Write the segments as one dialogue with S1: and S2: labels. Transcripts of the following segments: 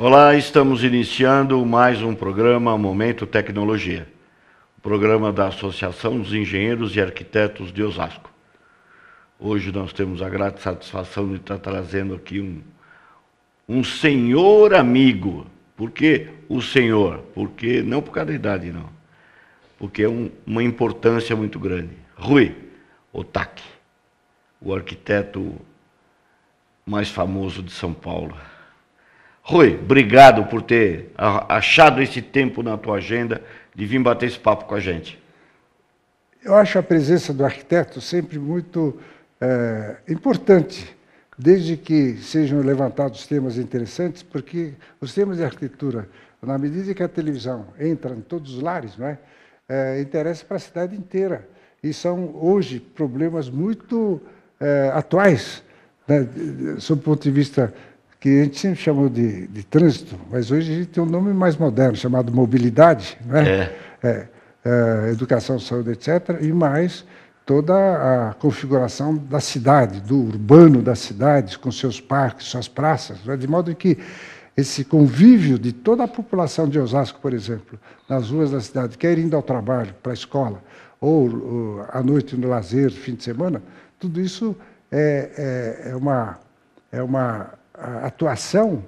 S1: Olá, estamos iniciando mais um programa Momento Tecnologia, o programa da Associação dos Engenheiros e Arquitetos de Osasco. Hoje nós temos a grata satisfação de estar trazendo aqui um senhor amigo. Por que o senhor? Porque não por causa da idade, não. Porque é uma importância muito grande. Rui Otaki, o arquiteto mais famoso de São Paulo. Rui, obrigado por ter achado esse tempo na tua agenda de vir bater esse papo com a gente.
S2: Eu acho a presença do arquiteto sempre muito importante, desde que sejam levantados temas interessantes, porque os temas de arquitetura, na medida que a televisão entra em todos os lares, não é? Interessa para a cidade inteira. E são, hoje, problemas muito atuais, né, sob o ponto de vista que a gente sempre chamou de trânsito, mas hoje a gente tem um nome mais moderno, chamado mobilidade, né? Educação, saúde, etc., e mais toda a configuração da cidade, do urbano da cidade, com seus parques, suas praças, né? De modo que esse convívio de toda a população de Osasco, por exemplo, nas ruas da cidade, quer indo ao trabalho, para a escola, ou à noite no lazer, fim de semana, tudo isso é uma atuação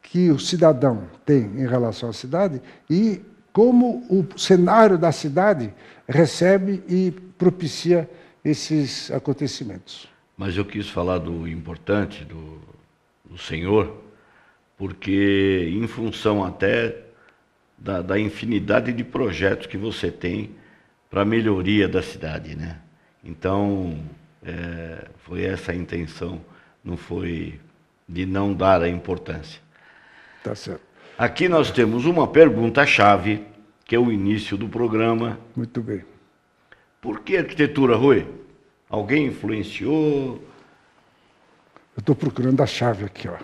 S2: que o cidadão tem em relação à cidade e como o cenário da cidade recebe e propicia esses acontecimentos.
S1: Mas eu quis falar do importante, do senhor, porque em função até da infinidade de projetos que você tem para a melhoria da cidade, né? Então, foi essa a intenção, não foi de não dar a importância.
S2: Tá certo.
S1: Aqui nós temos uma pergunta-chave, que é o início do programa.
S2: Muito bem.
S1: Por que arquitetura, Rui? Alguém influenciou?
S2: Eu estou procurando a chave aqui, ó.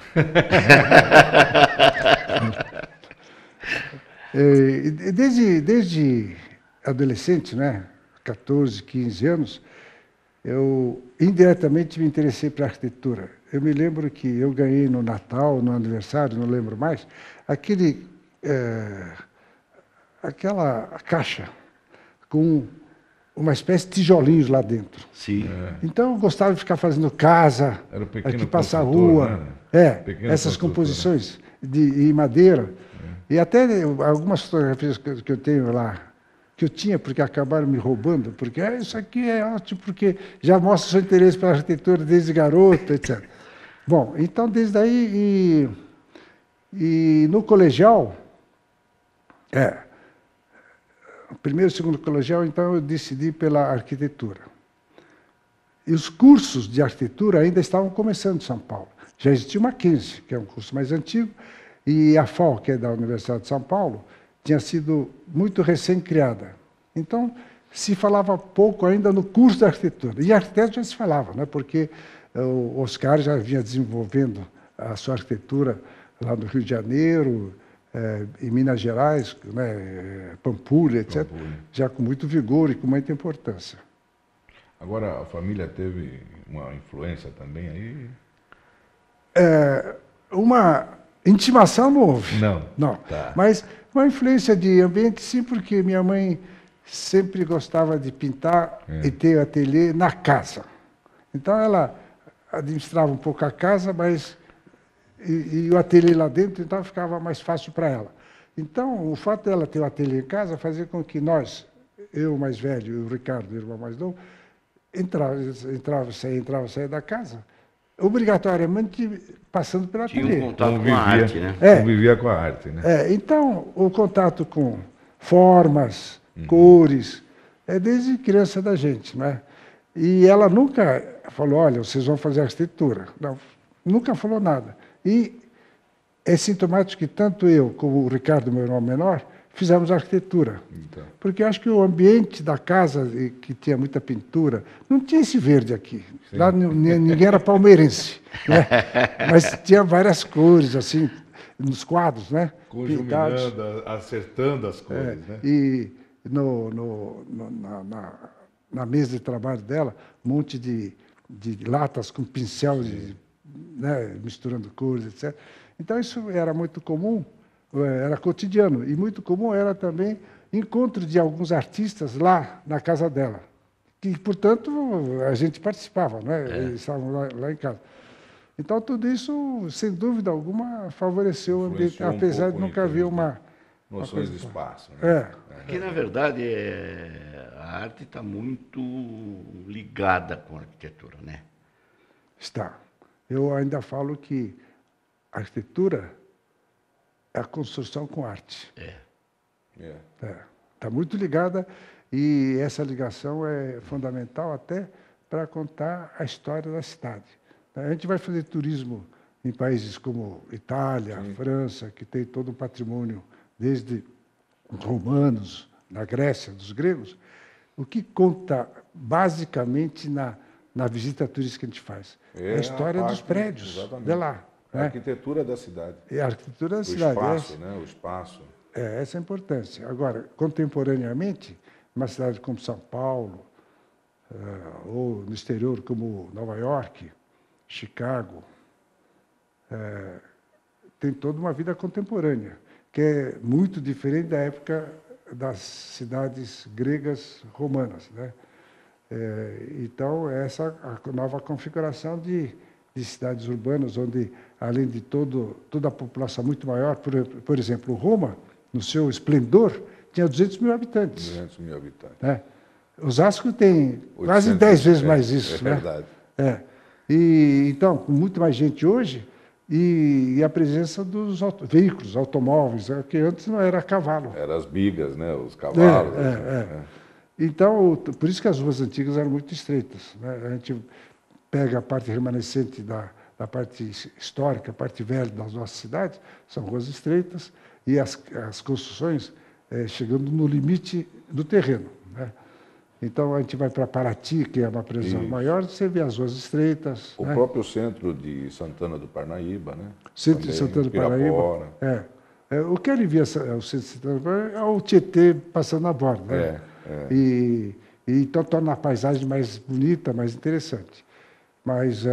S2: Desde adolescente, né, 14, 15 anos, eu indiretamente me interessei para a arquitetura. Eu me lembro que eu ganhei no Natal, no aniversário, não lembro mais, aquela caixa com uma espécie de tijolinhos lá dentro.
S1: Sim.
S2: Então eu gostava de ficar fazendo casa, aqui passar a rua, essas composições em madeira. E até algumas fotografias que eu tenho lá, que eu tinha, porque acabaram me roubando, porque isso aqui é ótimo, porque já mostra o seu interesse pela arquitetura desde garoto, etc. Bom, então desde aí, e no colegial, primeiro e segundo colegial, então eu decidi pela arquitetura. E os cursos de arquitetura ainda estavam começando em São Paulo. Já existia o Mackenzie, que é um curso mais antigo, e a FAO, que é da Universidade de São Paulo, tinha sido muito recém-criada. Então, se falava pouco ainda no curso de arquitetura. E arquiteto já se falava, né? Porque o Oscar já vinha desenvolvendo a sua arquitetura lá no Rio de Janeiro, em Minas Gerais, né? Pampulha, etc., já com muito vigor e com muita importância.
S3: Agora, a família teve uma influência também aí?
S2: Uma intimação não houve.
S3: Não.
S2: Tá. Mas uma influência de ambiente, sim, porque minha mãe sempre gostava de pintar e ter ateliê na casa. Então, ela administrava um pouco a casa, mas e o ateliê lá dentro, então ficava mais fácil para ela. Então, o fato dela ter o ateliê em casa fazia com que nós, eu mais velho e o Ricardo, o irmão mais novo, entrava e saía da casa, obrigatoriamente passando pelo ateliê.
S1: Tinha um contato com a arte, né?
S3: Convivia com a arte, né?
S2: Então, o contato com formas, cores, desde criança da gente, né? E ela nunca falou, olha, vocês vão fazer arquitetura. Não, nunca falou nada. E é sintomático que tanto eu como o Ricardo, meu irmão menor, fizemos arquitetura. Então. Porque eu acho que o ambiente da casa, que tinha muita pintura, não tinha esse verde aqui. Sim. Lá ninguém era palmeirense, né? Mas tinha várias cores, assim, nos quadros, né?
S3: Conjuminando, acertando as cores, né?
S2: E na mesa de trabalho dela, um monte de latas com pincel, né, misturando cores, etc. Então, isso era muito comum, era cotidiano, e muito comum era também encontro de alguns artistas lá na casa dela, que, portanto, a gente participava, né? Eles estavam lá em casa. Então, tudo isso, sem dúvida alguma, favoreceu o ambiente,
S3: Influenciou um
S2: apesar de
S3: pouco
S2: nunca
S3: em
S2: haver
S3: termos
S2: uma
S3: noções de
S2: coisa.
S3: espaço. Né?
S1: Porque, na verdade, a arte está muito ligada com a arquitetura, né?
S2: Está. Eu ainda falo que a arquitetura é a construção com arte.
S3: É.
S2: Está muito ligada, e essa ligação é fundamental até para contar a história da cidade. A gente vai fazer turismo em países como Itália, França, que tem todo um patrimônio, desde os romanos, na Grécia, dos gregos. O que conta basicamente na visita turística que a gente faz? É a história dos prédios de lá.
S3: É a arquitetura da cidade.
S2: É a arquitetura da
S3: O
S2: cidade.
S3: espaço, né? O espaço.
S2: Essa é a importância. Agora, contemporaneamente, numa cidade como São Paulo, ou no exterior como Nova York, Chicago, tem toda uma vida contemporânea, que é muito diferente da época das cidades gregas romanas, né? Então, essa a nova configuração de cidades urbanas, onde, além de toda a população muito maior, por exemplo, Roma, no seu esplendor, tinha 200 mil habitantes.
S3: 200 mil habitantes.
S2: Né? Osasco tem quase 10 vezes mais isso.
S3: É verdade.
S2: Né? E, então, com muito mais gente hoje, e a presença dos veículos, automóveis, que antes não era cavalo.
S3: Eram as bigas, né? Os cavalos.
S2: Então, por isso que as ruas antigas eram muito estreitas. Né? A gente pega a parte remanescente da parte histórica, a parte velha das nossas cidades, são ruas estreitas, e as construções chegando no limite do terreno. Né? Então, a gente vai para Paraty, que é uma previsão maior, você vê as ruas estreitas.
S3: O próprio centro de Santana do Parnaíba, né?
S2: Centro de Santana do Parnaíba. O que alivia o centro de Santana do Parnaíba é o Tietê passando na borda. Né? E então torna a paisagem mais bonita, mais interessante. Mas,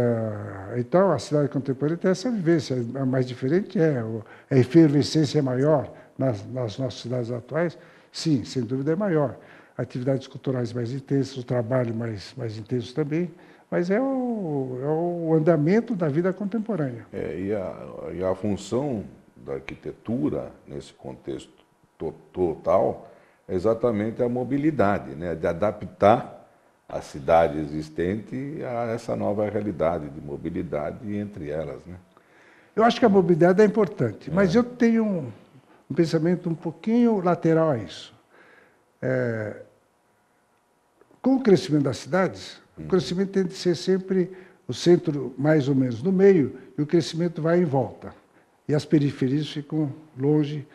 S2: então, a cidade contemporânea tem essa vivência. A mais diferente a efervescência é maior nas nossas cidades atuais. Sim, sem dúvida é maior. Atividades culturais mais intensas, o trabalho mais intenso também, mas é o andamento da vida contemporânea.
S3: E a função da arquitetura, nesse contexto total, é exatamente a mobilidade, né? De adaptar a cidade existente a essa nova realidade de mobilidade entre elas. Né?
S2: Eu acho que a mobilidade é importante, mas eu tenho um pensamento um pouquinho lateral a isso. Com o crescimento das cidades, o crescimento tem de ser sempre o centro mais ou menos no meio, e o crescimento vai em volta. E as periferias ficam longe,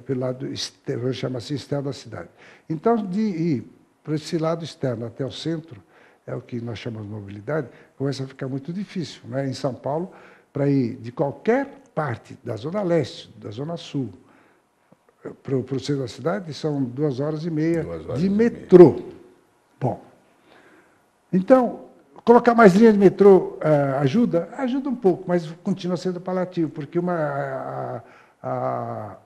S2: pelo lado externo, chama-se externo da cidade. Então, de ir para esse lado externo até o centro, é o que nós chamamos de mobilidade, começa a ficar muito difícil. Né? Em São Paulo, para ir de qualquer parte da Zona Leste, da Zona Sul, para o centro da cidade, são 2h30 de metrô. Bom, então, colocar mais linha de metrô ajuda? Ajuda um pouco, mas continua sendo apelativo, porque a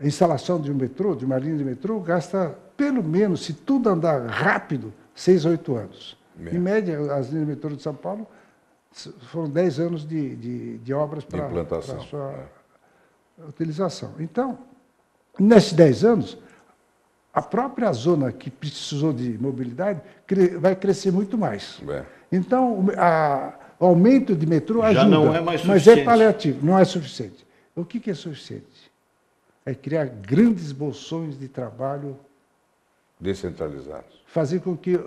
S2: instalação de um metrô, de uma linha de metrô, gasta, pelo menos, se tudo andar rápido, 6 a 8 anos. Em média, as linhas de metrô de São Paulo foram 10 anos de obras para a sua utilização. Então, nesses 10 anos, a própria zona que precisou de mobilidade vai crescer muito mais. Então, o aumento de metrô ajuda,
S1: não é mais
S2: mas é paliativo, não é suficiente. O que é suficiente? É criar grandes bolsões de trabalho
S3: descentralizados.
S2: Fazer com que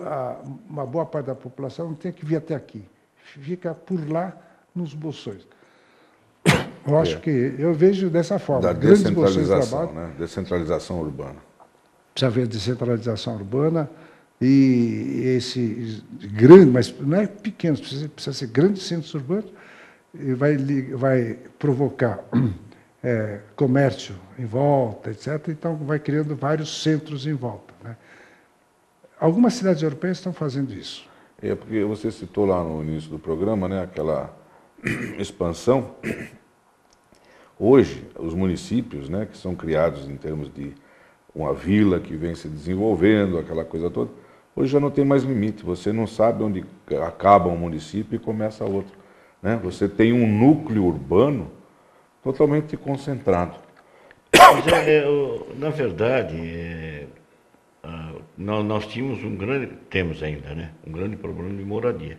S2: uma boa parte da população não tenha que vir até aqui. Fica por lá nos bolsões. Eu acho que eu vejo dessa forma.
S3: Da
S2: grandes bolsões de
S3: descentralização,
S2: trabalho.
S3: né? Descentralização urbana.
S2: Precisa haver descentralização urbana e esse grande, mas não é pequeno, precisa ser grandes centros urbanos, e vai provocar comércio em volta, etc. Então, vai criando vários centros em volta. Né? Algumas cidades europeias estão fazendo isso.
S3: Porque você citou lá no início do programa, né, aquela expansão Hoje, os municípios, né, que são criados em termos de uma vila que vem se desenvolvendo, aquela coisa toda, hoje já não tem mais limite. Você não sabe onde acaba um município e começa outro, né? Você tem um núcleo urbano totalmente concentrado.
S1: Mas na verdade, nós tínhamos temos ainda, né, um grande problema de moradia.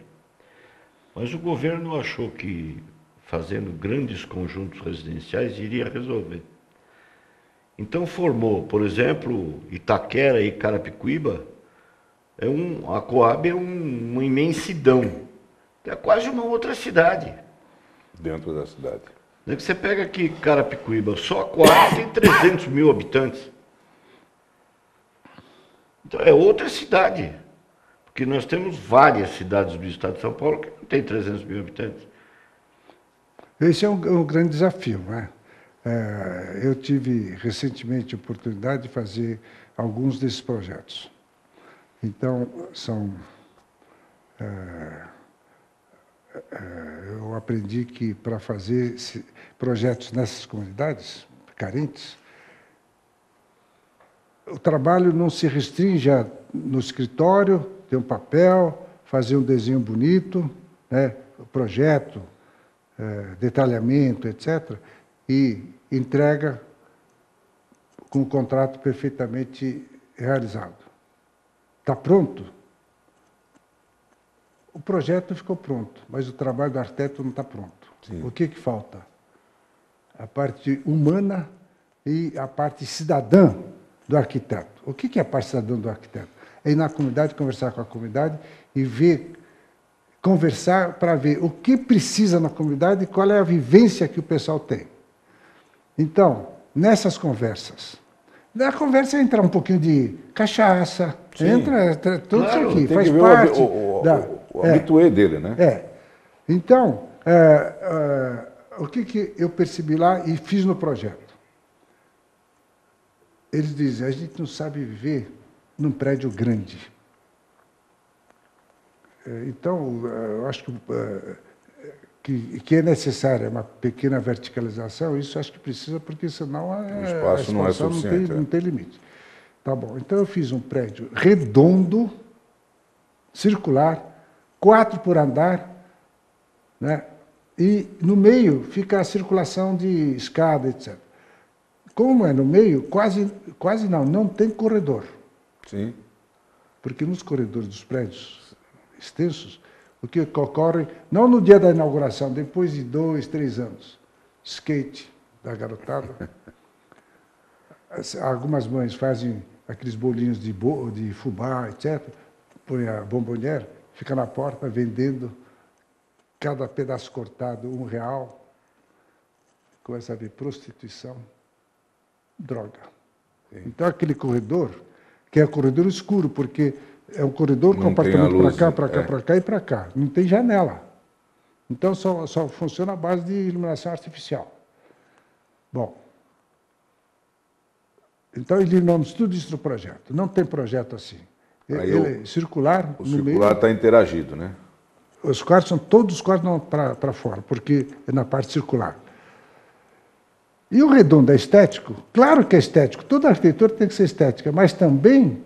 S1: Mas o governo achou que fazendo grandes conjuntos residenciais iria resolver. Então formou, por exemplo, Itaquera e Carapicuíba, a Coab é uma imensidão, é quase uma outra cidade.
S3: Dentro da cidade.
S1: Você pega aqui Carapicuíba, só a Coab tem 300 mil habitantes. Então é outra cidade, porque nós temos várias cidades do estado de São Paulo que não tem 300 mil habitantes.
S2: Esse é um grande desafio, né? Eu tive recentemente a oportunidade de fazer alguns desses projetos. Então, eu aprendi que para fazer projetos nessas comunidades carentes, o trabalho não se restringe a, no escritório, ter um papel, fazer um desenho bonito, né, projeto, detalhamento, etc., e entrega com o contrato perfeitamente realizado. Está pronto? O projeto ficou pronto, mas o trabalho do arquiteto não está pronto. Sim. O que falta? A parte humana e a parte cidadã do arquiteto. O que é a parte cidadã do arquiteto? É ir na comunidade, conversar com a comunidade e conversar para ver o que precisa na comunidade e qual é a vivência que o pessoal tem. Então, nessas conversas, na conversa entra um pouquinho de cachaça, entra tudo isso aqui, faz parte.
S3: O habitué dele, né?
S2: Então, o que eu percebi lá e fiz no projeto? Eles dizem, a gente não sabe viver num prédio grande. Então, eu acho que é necessária uma pequena verticalização, isso acho que precisa, porque senão
S3: o espaço não é suficiente.
S2: Não tem limite. Tá bom, então eu fiz um prédio redondo, circular, 4 por andar, né? E no meio fica a circulação de escada, etc. Como é no meio, quase não tem corredor.
S3: Sim.
S2: Porque nos corredores dos prédios extensos, o que ocorre, não no dia da inauguração, depois de 2, 3 anos, skate da garotada. Algumas mães fazem aqueles bolinhos de fubá, etc., põe a bombonière, fica na porta vendendo cada pedaço cortado R$1. Começa a ver prostituição, droga. Sim. Então, aquele corredor, que é o corredor escuro, porque é um corredor com apartamento para cá, para cá, para cá e para cá. Não tem janela. Então, só funciona a base de iluminação artificial. Bom, então eliminamos tudo isso do projeto. Não tem projeto assim. Ele é circular.
S3: O circular está interagido, né?
S2: Os quartos são todos os quartos para fora, porque é na parte circular. E o redondo é estético? Claro que é estético. Toda arquitetura tem que ser estética, mas também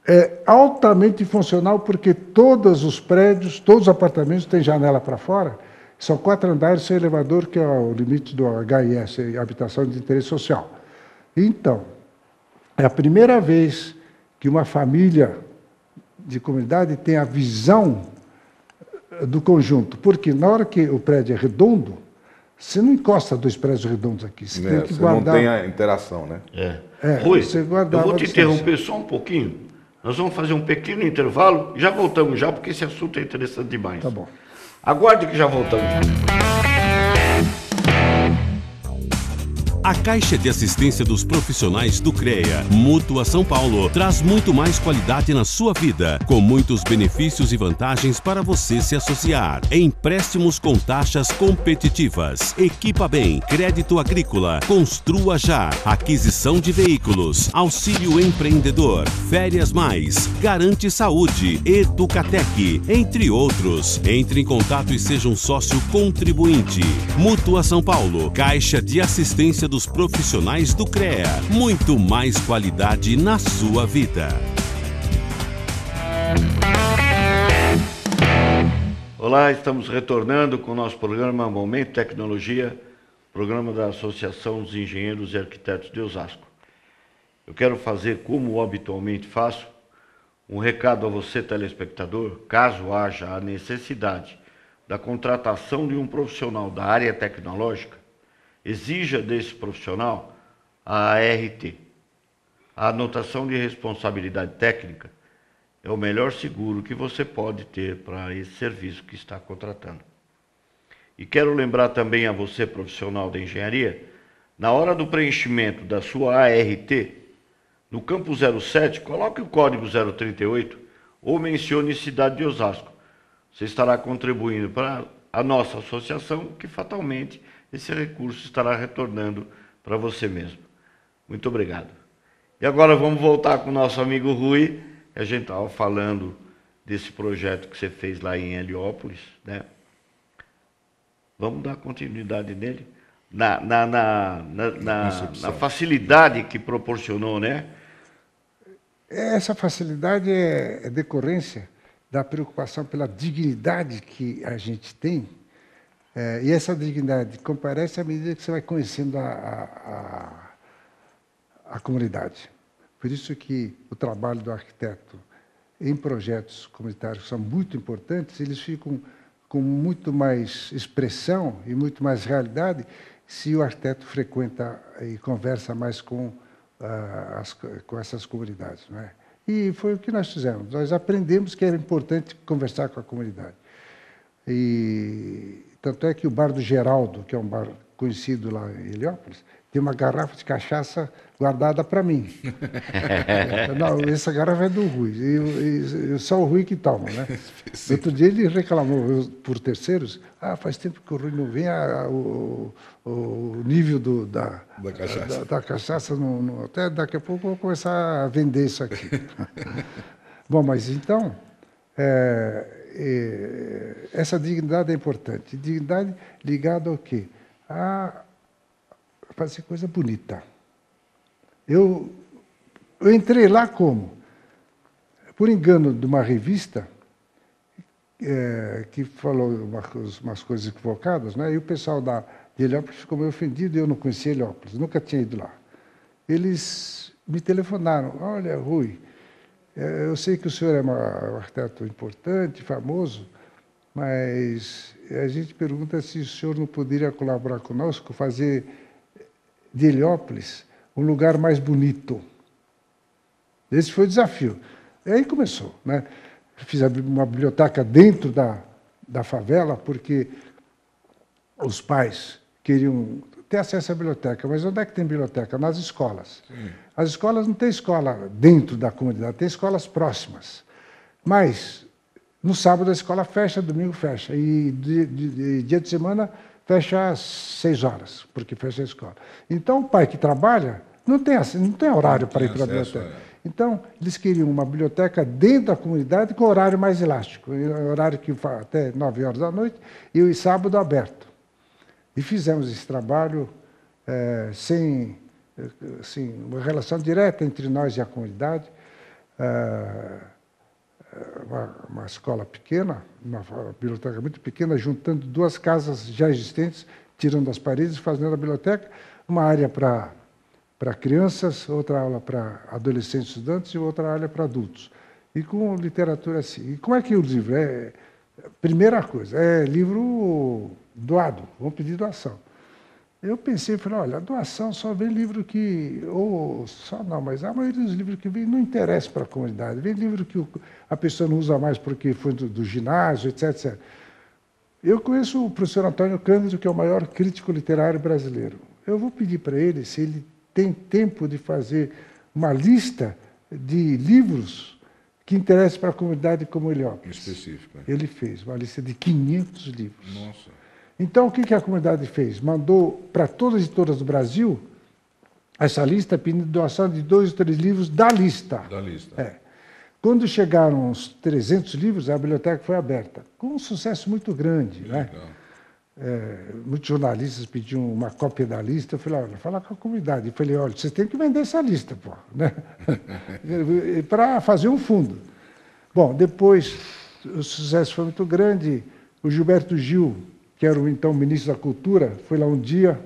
S2: é altamente funcional, porque todos os prédios, todos os apartamentos têm janela para fora. São 4 andares sem elevador, que é o limite do HIS, Habitação de Interesse Social. Então, é a primeira vez que uma família de comunidade tem a visão do conjunto, porque na hora que o prédio é redondo, você não encosta 2 prédios redondos aqui, você tem que guardar...
S3: Não tem a interação, né?
S1: Rui, eu vou te interromper só um pouquinho, nós vamos fazer um pequeno intervalo, já voltamos já, porque esse assunto é interessante demais.
S2: Tá bom.
S1: Aguarde que já voltamos.
S4: A Caixa de Assistência dos Profissionais do CREA, Mútua São Paulo, traz muito mais qualidade na sua vida, com muitos benefícios e vantagens para você se associar. Empréstimos com taxas competitivas. Equipa bem, crédito agrícola, construa já, aquisição de veículos, auxílio empreendedor, férias mais, garante saúde, Educatec, entre outros. Entre em contato e seja um sócio contribuinte. Mútua São Paulo, Caixa de Assistência dos Profissionais do CREA. Muito mais qualidade na sua vida.
S1: Olá, estamos retornando com o nosso programa Momento Tecnologia, programa da Associação dos Engenheiros e Arquitetos de Osasco. Eu quero fazer, como habitualmente faço, um recado a você, telespectador, caso haja a necessidade da contratação de um profissional da área tecnológica, exija desse profissional a ART. A anotação de responsabilidade técnica é o melhor seguro que você pode ter para esse serviço que está contratando. E quero lembrar também a você, profissional da engenharia, na hora do preenchimento da sua ART, no campo 07, coloque o código 038 ou mencione cidade de Osasco. Você estará contribuindo para a nossa associação, que fatalmente esse recurso estará retornando para você mesmo. Muito obrigado. E agora vamos voltar com o nosso amigo Rui. A gente estava falando desse projeto que você fez lá em Heliópolis, né? Vamos dar continuidade nele? Na facilidade que proporcionou, né?
S2: Essa facilidade é decorrência da preocupação pela dignidade que a gente tem. E essa dignidade comparece à medida que você vai conhecendo a comunidade. Por isso que o trabalho do arquiteto em projetos comunitários que são muito importantes, eles ficam com muito mais expressão e muito mais realidade se o arquiteto frequenta e conversa mais com essas comunidades, não é? E foi o que nós fizemos. Nós aprendemos que era importante conversar com a comunidade. E tanto é que o bar do Geraldo, que é um bar conhecido lá em Heliópolis, tem uma garrafa de cachaça guardada para mim. Não, essa garrafa é do Rui. E só o Rui que toma, né? Outro dia ele reclamou por terceiros. Faz tempo que o Rui não vem, o nível da cachaça até daqui a pouco eu vou começar a vender isso aqui. Bom, mas então, essa dignidade é importante. Dignidade ligada ao quê? A fazer coisa bonita. Eu entrei lá como? Por engano de uma revista que falou umas coisas equivocadas, né? E o pessoal de Heliópolis ficou meio ofendido e eu não conhecia Heliópolis, nunca tinha ido lá. Eles me telefonaram: olha, Rui, eu sei que o senhor é um arquiteto importante, famoso, mas a gente pergunta se o senhor não poderia colaborar conosco, fazer de Heliópolis um lugar mais bonito. Esse foi o desafio. E aí começou, né? Fiz uma biblioteca dentro da favela, porque os pais queriam ter acesso à biblioteca. Mas onde é que tem biblioteca? Nas escolas. Sim. As escolas não têm escola dentro da comunidade, tem escolas próximas. Mas no sábado a escola fecha, domingo fecha. E dia de semana fecha às 6 horas, porque fecha a escola. Então, o pai que trabalha não tem horário para ir para a biblioteca. Então, eles queriam uma biblioteca dentro da comunidade com horário mais elástico, horário que vai até 9 horas da noite, e o sábado aberto. E fizemos esse trabalho sem uma relação direta entre nós e a comunidade. Uma escola pequena, uma biblioteca muito pequena, juntando 2 casas já existentes, tirando as paredes, fazendo a biblioteca, uma área para crianças, outra aula para adolescentes e estudantes e outra área para adultos. E com literatura assim. E como é que o livro? Primeira coisa, é livro doado, vamos pedir doação. Eu pensei, falei, olha, a doação só vem livro que, mas a maioria dos livros que vem não interessa para a comunidade, vem livro que a pessoa não usa mais porque foi do ginásio, etc. Eu conheço o professor Antônio Cândido, que é o maior crítico literário brasileiro. eu vou pedir para ele se ele tem tempo de fazer uma lista de livros que interessem para a comunidade como Heliópolis.
S3: Específico.
S2: Ele fez uma lista de 500 livros.
S3: Nossa.
S2: Então, o que a comunidade fez? Mandou para todas as editoras do Brasil essa lista pedindo doação de 2 ou 3 livros da lista.
S3: Da lista.
S2: É. Quando chegaram os 300 livros, a biblioteca foi aberta, com um sucesso muito grande. Né? Muitos jornalistas pediam uma cópia da lista. Eu falei, olha, fala com a comunidade. Eu falei, olha, vocês têm que vender essa lista, pô, né? Para fazer um fundo. Bom, depois o sucesso foi muito grande. O Gilberto Gil, que era o então ministro da Cultura, foi lá um dia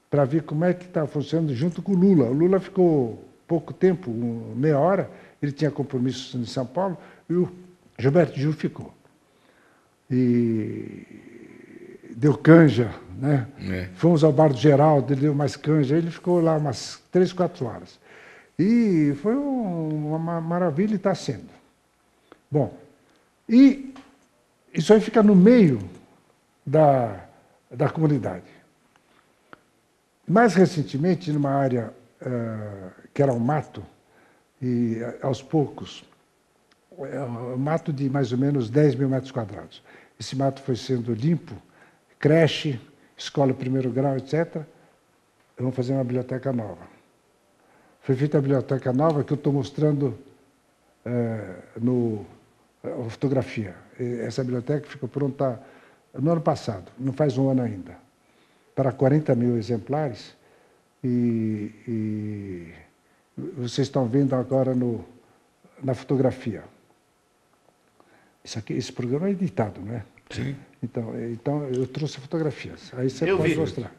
S2: para ver como é que estava funcionando junto com o Lula. O Lula ficou pouco tempo, meia hora, ele tinha compromisso em São Paulo, e o Gilberto Gil ficou. E deu canja, né? Fomos ao bar do Geraldo, ele deu mais canja, ele ficou lá umas 3, 4 horas. E foi uma maravilha e está sendo. Bom, e isso aí fica no meio da comunidade. Mais recentemente, numa área que era um mato, e aos poucos, um mato de mais ou menos 10 mil metros quadrados. Esse mato foi sendo limpo, creche, escola de primeiro grau, etc. Vamos fazer uma biblioteca nova. Foi feita a biblioteca nova que eu estou mostrando a fotografia. Essa biblioteca ficou pronta no ano passado, não faz um ano ainda, para 40 mil exemplares. E vocês estão vendo agora na fotografia. Esse programa é editado, não é?
S3: Sim.
S2: Então eu trouxe fotografias. Aí você
S1: Eu
S2: pode
S1: vi.
S2: mostrar.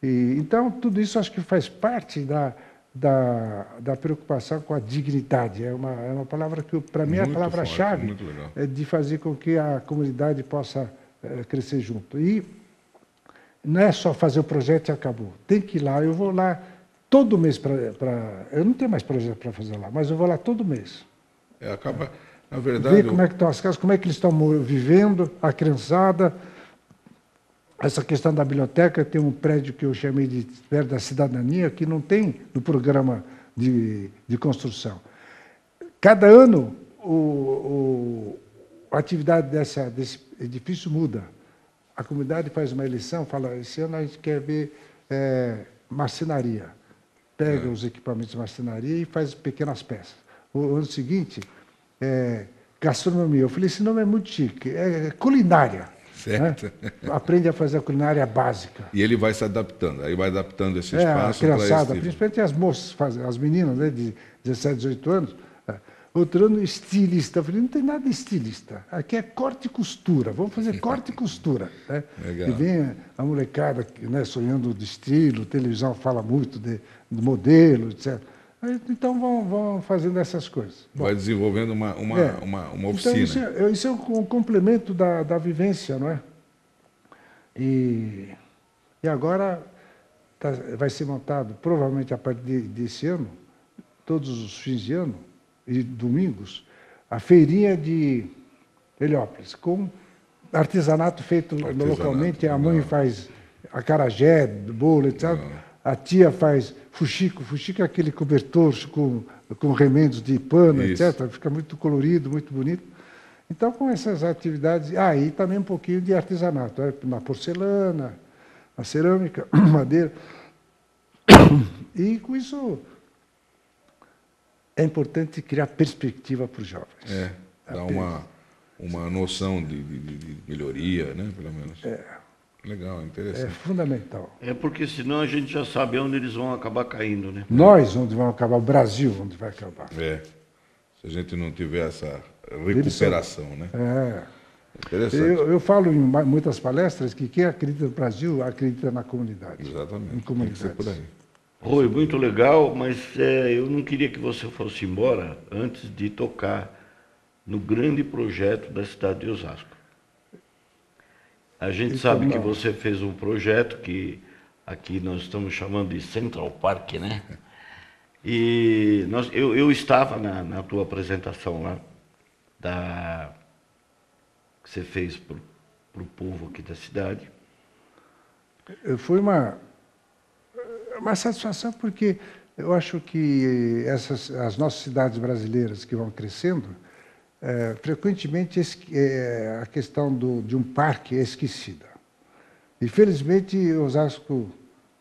S2: Então, tudo isso acho que faz parte da preocupação com a dignidade. É uma palavra que, para mim, é a
S3: Muito
S2: palavra-chave
S3: forte, muito legal.
S2: de fazer com que a comunidade possa crescer junto. E não é só fazer o projeto e acabou. Tem que ir lá. Eu vou lá todo mês para... Eu não tenho mais projeto para fazer lá, mas eu vou lá todo mês.
S3: Acaba, na verdade...
S2: Ver como é que estão as casas, como é que eles estão vivendo, a criançada. Essa questão da biblioteca, tem um prédio que eu chamei de perto da cidadania, que não tem no programa de construção. Cada ano, a atividade desse edifício muda. A comunidade faz uma eleição, fala, esse ano a gente quer ver marcenaria. Pega os equipamentos de marcenaria e faz pequenas peças. O ano seguinte, gastronomia. Eu falei, esse nome é muito chique, é culinária.
S3: Certo.
S2: Né? Aprende a fazer a culinária básica.
S3: E ele vai se adaptando, aí vai adaptando esse espaço
S2: a criançada,
S3: para esse...
S2: principalmente as moças, as meninas, né, de 17, 18 anos. Outro ano, estilista. Eu falei, não tem nada de estilista. Aqui é corte e costura. Vamos fazer corte e costura. Né?
S3: Legal.
S2: E vem a molecada, né, sonhando de estilo, televisão fala muito de modelo, etc. Então, vão fazendo essas coisas. Bom,
S3: vai desenvolvendo uma oficina.
S2: Então, isso é um complemento da vivência, não é? E agora vai ser montado, provavelmente a partir desse ano, todos os fins de ano e domingos, a feirinha de Heliópolis, com artesanato feito localmente. A mãe faz acarajé, bolo, etc. A tia faz fuxico. Fuxico é aquele cobertor com remendos de pano, etc. Fica muito colorido, muito bonito. Então, com essas atividades... e também um pouquinho de artesanato, na porcelana, na cerâmica, madeira. E, com isso, é importante criar perspectiva para os jovens.
S3: Dar uma noção de melhoria, né, pelo menos. Legal, interessante.
S2: É fundamental.
S1: É porque senão a gente já sabe onde eles vão acabar caindo, né?
S2: Nós, onde vamos acabar, o Brasil, onde vai acabar.
S3: Se a gente não tiver essa recuperação, né? Interessante.
S2: Eu falo em muitas palestras que quem acredita no Brasil acredita na comunidade.
S3: Exatamente.
S2: Em comunidades.
S3: Tem que ser por aí.
S1: Oi, muito legal, mas eu não queria que você fosse embora antes de tocar no grande projeto da cidade de Osasco. A gente sabe que você fez um projeto que aqui nós estamos chamando de Central Park, né? E eu estava na tua apresentação lá, que você fez para o povo aqui da cidade.
S2: Foi uma satisfação, porque eu acho que as nossas cidades brasileiras que vão crescendo, frequentemente a questão de um parque é esquecida. Infelizmente, Osasco,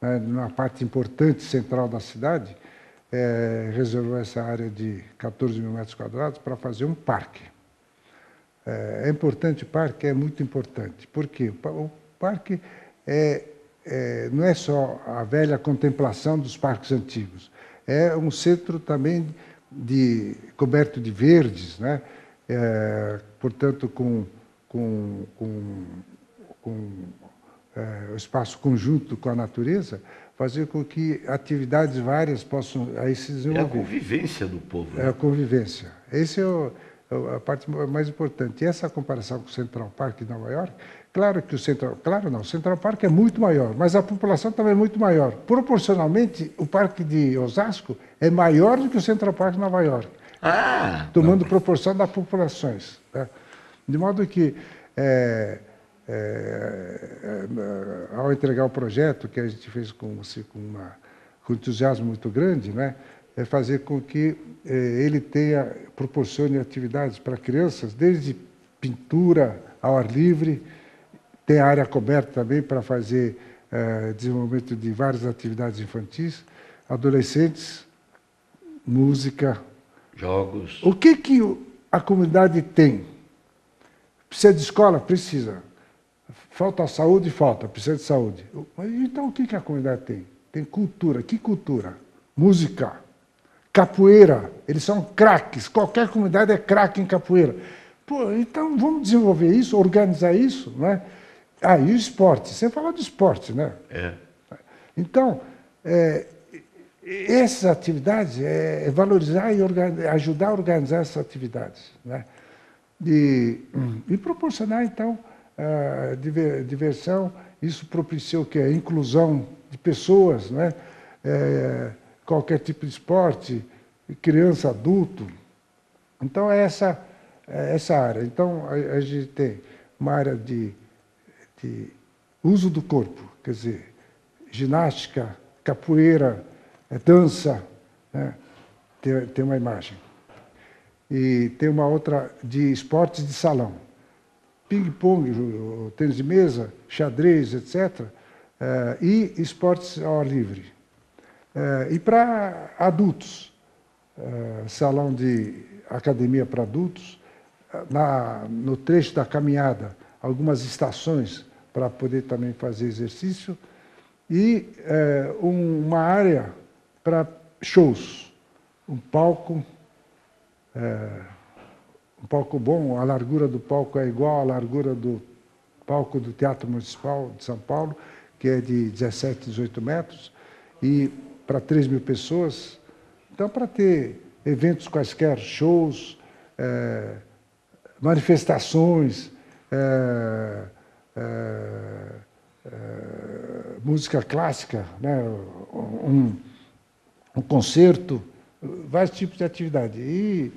S2: numa parte importante central da cidade, reservou essa área de 14 mil metros quadrados para fazer um parque. É importante o parque, é muito importante. Por quê? O parque não é só a velha contemplação dos parques antigos, é um centro também coberto de verdes, né? Portanto, com o espaço conjunto com a natureza, fazer com que atividades várias possam aí se desenvolver.
S1: É a convivência do povo. Né?
S2: É a convivência. Essa é a parte mais importante. E essa comparação com o Central Park de Nova York, claro que o Central Park é muito maior, mas a população também é muito maior. Proporcionalmente, o Parque de Osasco é maior do que o Central Park de Nova York. Tomando proporção das populações. Né? De modo que, ao entregar o projeto, que a gente fez com entusiasmo muito grande, né? É fazer com que ele proporcione atividades para crianças, desde pintura ao ar livre, tem a área coberta também para fazer desenvolvimento de várias atividades infantis, adolescentes, música,
S1: jogos.
S2: O que a comunidade tem? Precisa de escola? Precisa. Falta saúde? Falta. Precisa de saúde. Então, o que a comunidade tem? Tem cultura. Que cultura? Música. Capoeira. Eles são craques. Qualquer comunidade é craque em capoeira. Pô, então, vamos desenvolver isso, organizar isso, não é? E o esporte. Você falou do esporte, né? Então, essas atividades valorizar e ajudar a organizar essas atividades, né? E proporcionar, então, diversão. Isso propicia o quê? A inclusão de pessoas, né? Qualquer tipo de esporte, criança, adulto. Então, é essa área. Então, a gente tem uma área de uso do corpo, quer dizer, ginástica, capoeira, dança, né? Tem uma imagem. E tem uma outra de esportes de salão. Ping-pong, tênis de mesa, xadrez, etc. E esportes ao ar livre. E para adultos, salão de academia para adultos, no trecho da caminhada, algumas estações para poder também fazer exercício, e uma área para shows, um palco bom, a largura do palco é igual à largura do palco do Teatro Municipal de São Paulo, que é de 17, 18 metros, e para 3 mil pessoas. Então, para ter eventos quaisquer, shows, manifestações, música clássica, né? Um concerto, vários tipos de atividade. E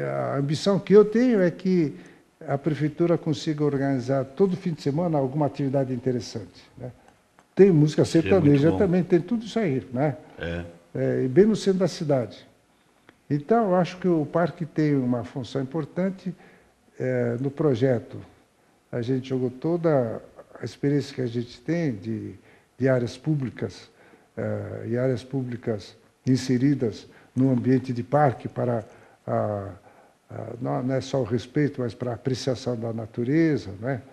S2: a ambição que eu tenho é que a prefeitura consiga organizar todo fim de semana alguma atividade interessante, né? Tem música sertaneja também, tem tudo isso aí, né? E bem no centro da cidade. Então, eu acho que o parque tem uma função importante. No projeto, a gente jogou toda a experiência que a gente tem de áreas públicas, e áreas públicas inseridas no ambiente de parque para não é só o respeito, mas para a apreciação da natureza, né?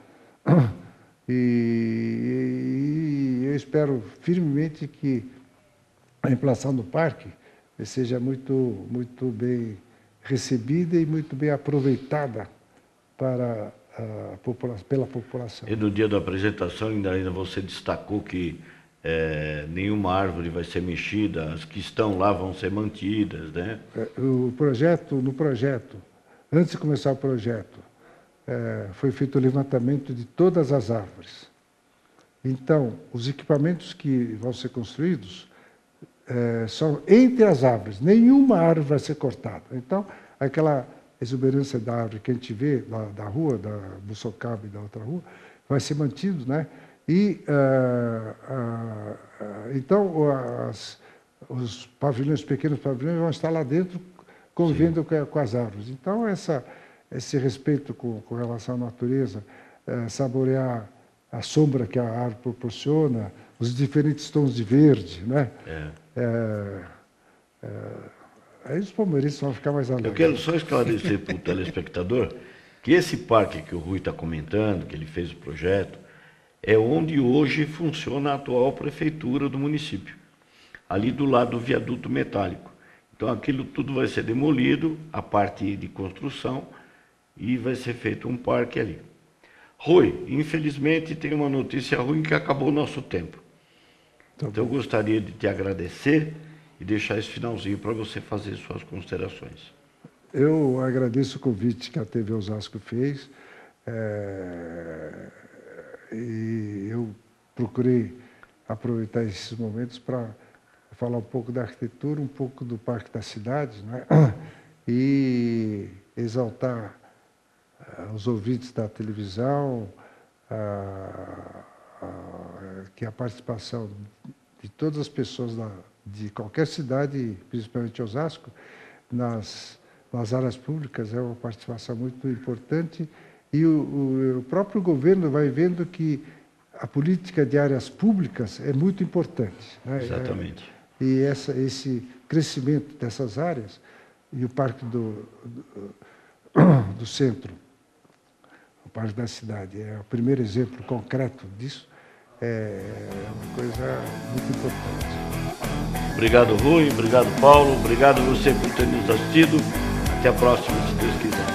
S2: E eu espero firmemente que a implantação do parque seja muito bem recebida e muito bem aproveitada pela população.
S1: E no dia da apresentação, ainda você destacou que nenhuma árvore vai ser mexida, as que estão lá vão ser mantidas, né?
S2: No projeto, antes de começar o projeto, foi feito o levantamento de todas as árvores. Então, os equipamentos que vão ser construídos são entre as árvores. Nenhuma árvore vai ser cortada. Então, aquela exuberância da árvore que a gente vê da rua, do Sorocaba e da outra rua, vai ser mantido, né? E, então, os pavilhões, pequenos pavilhões, vão estar lá dentro, convivendo com as árvores. Então, esse respeito com relação à natureza, saborear a sombra que a árvore proporciona, os diferentes tons de verde, né? Aí os palmeirenses vão ficar mais alegres.
S1: Eu quero só esclarecer para o telespectador que esse parque que o Rui está comentando, que ele fez o projeto, é onde hoje funciona a atual prefeitura do município, ali do lado do viaduto metálico. Então aquilo tudo vai ser demolido, a parte de construção, e vai ser feito um parque ali. Rui, infelizmente tem uma notícia ruim que acabou o nosso tempo. Então eu gostaria de te agradecer e deixar esse finalzinho para você fazer suas considerações.
S2: Eu agradeço o convite que a TV Osasco fez. E eu procurei aproveitar esses momentos para falar um pouco da arquitetura, um pouco do Parque da Cidade, né? E exaltar os ouvintes da televisão, que a participação de todas as pessoas de qualquer cidade, principalmente Osasco, nas áreas públicas é uma participação muito importante. E o próprio governo vai vendo que a política de áreas públicas é muito importante, né?
S1: Exatamente.
S2: E esse crescimento dessas áreas, e o Parque do Centro, o Parque da Cidade, é o primeiro exemplo concreto disso, é uma coisa muito importante.
S1: Obrigado, Rui. Obrigado, Paulo. Obrigado você por ter nos assistido. Até a próxima, se Deus quiser.